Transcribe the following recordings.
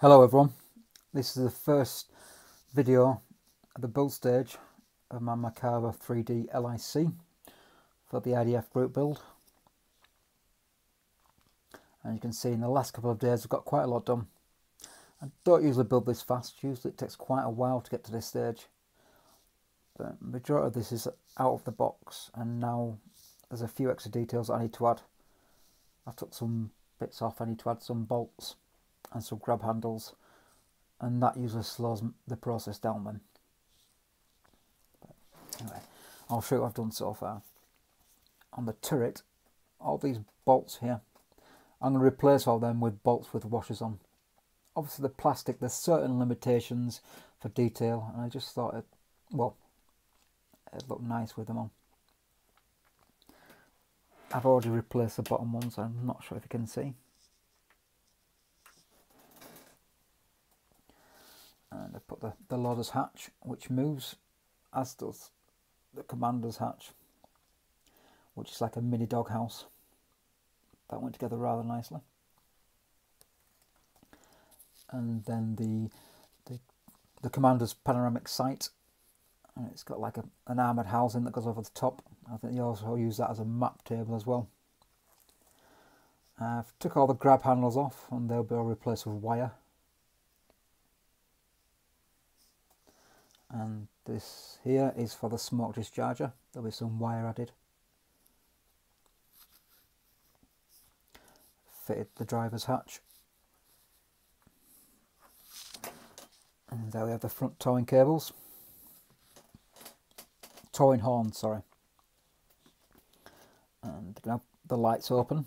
Hello everyone, this is the first video at the build stage of my Merkava 3D LIC for the IDF group build. And you can see in the last couple of days I've got quite a lot done. I don't usually build this fast, usually it takes quite a while to get to this stage. But the majority of this is out of the box, and now there's a few extra details that I need to add. I took some bits off, I need to add some bolts and some grab handles, and that usually slows the process down then. But anyway, I'll show you what I've done so far. On the turret, all these bolts here, I'm going to replace all them with bolts with washers on. Obviously the plastic, there's certain limitations for detail, and I just thought it'd look nice with them on. I've already replaced the bottom ones, I'm not sure if you can see. And I put the loader's hatch, which moves, as does the commander's hatch, which is like a mini doghouse. That went together rather nicely. And then the commander's panoramic sight, and it's got like an armoured housing that goes over the top. I think you also use that as a map table as well. I've took all the grab handles off, and they'll be replaced with wire. And this here is for the smoke discharger. There'll be some wire added. Fitted the driver's hatch. And there we have the front towing cables. Towing horns, sorry. And now the lights open.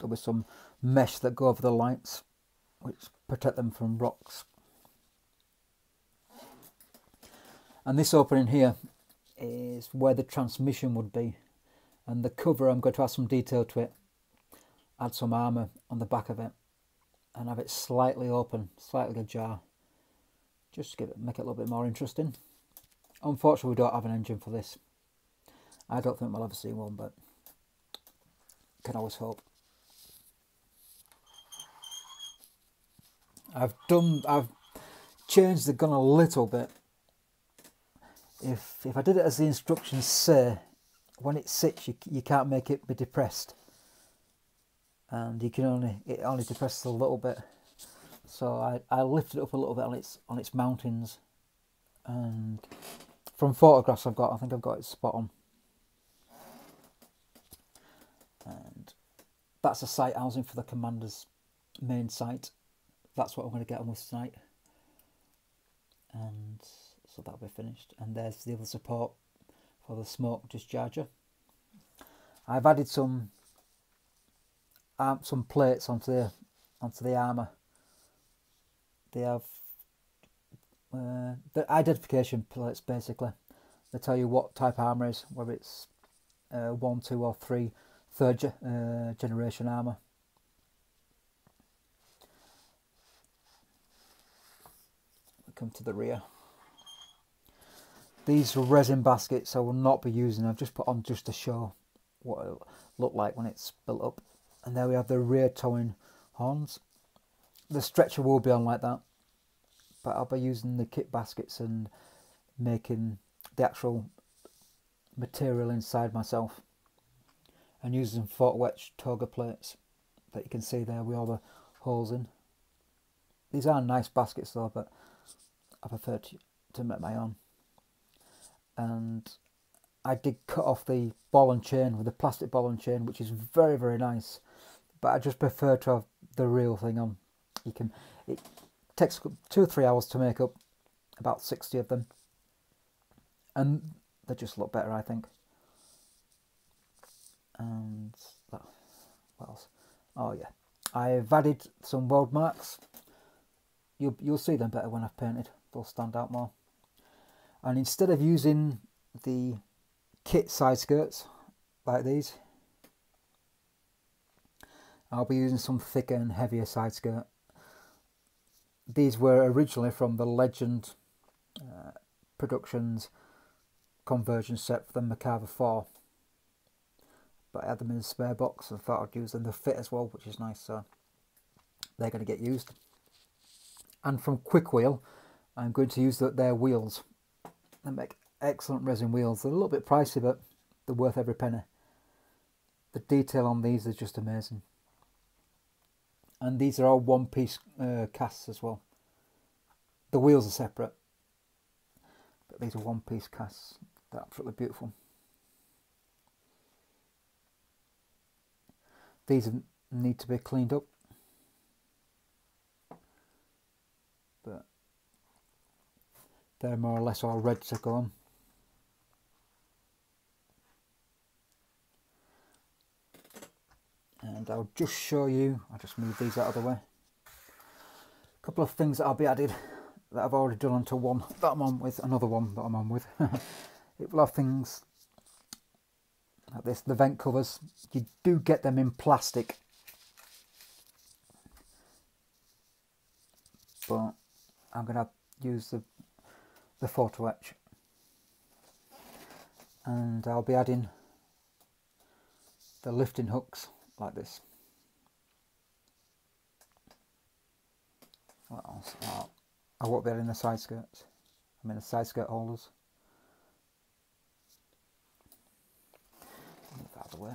There'll be some mesh that go over the lights, which protect them from rocks. And this opening here is where the transmission would be, and the cover, I'm going to add some detail to it, add some armour on the back of it, and have it slightly open, slightly ajar, just to make it a little bit more interesting. Unfortunately we don't have an engine for this. I don't think we'll ever see one, but can always hope. I've changed the gun a little bit. If I did it as the instructions say, when it sits you can't make it be depressed, and it only depresses a little bit. So I lifted it up a little bit on its mountings, and from photographs I think I've got it spot on. And that's a sight housing for the commander's main sight. That's what I'm going to get on with tonight. And so that'll be finished. And there's the other support for the smoke discharger. I've added some plates onto the armour. They have the identification plates basically. They tell you what type of armour is, whether it's 1, 2 or 3 third generation armour. We come to the rear. These resin baskets I will not be using. I've just put on just to show what it'll look like when it's built up. And there we have the rear towing horns. The stretcher will be on like that, but I'll be using the kit baskets and making the actual material inside myself, and using photo etched toga plates that you can see there with all the holes in. These are nice baskets though, but I prefer to make my own. And I did cut off the ball and chain with the plastic ball and chain, which is very, very nice, but I just prefer to have the real thing on. It takes 2 or 3 hours to make up about 60 of them, and they just look better, I think. And what else? Oh yeah, I've added some weld marks. You'll see them better when I've painted. They'll stand out more. And instead of using the kit side skirts like these, I'll be using some thicker and heavier side skirt. These were originally from the Legend Productions conversion set for the Merkava 4, but I had them in a spare box and thought I'd use them. They fit as well, which is nice, so they're going to get used. And from Quick Wheel, I'm going to use their wheels. They make excellent resin wheels. They're a little bit pricey, but they're worth every penny. The detail on these is just amazing. And these are all one-piece casts as well. The wheels are separate, but these are one-piece casts. They're absolutely beautiful. These need to be cleaned up, but they're more or less all ready to go on. And I'll just show you, I'll just move these out of the way. A couple of things that I'll be added that I've already done onto one that I'm on with, another one that I'm on with. It will have things like this, the vent covers. You do get them in plastic, but I'm going to use the photo etch. And I'll be adding the lifting hooks like this. What else? I won't be adding the side skirts. I mean the side skirt holders. Move that out of the way.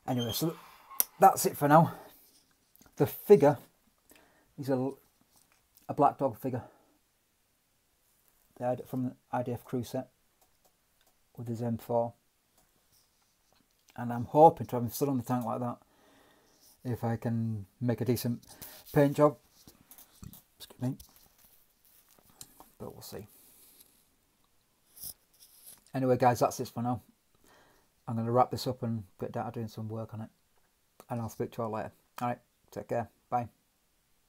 Anyway, so that's it for now. The figure is a black dog figure. From the IDF crew set with his M4. And I'm hoping to have him stood on the tank like that if I can make a decent paint job. Excuse me. But we'll see. Anyway guys, that's it for now. I'm going to wrap this up and get down to doing some work on it. And I'll speak to you all later. Alright, take care. Bye.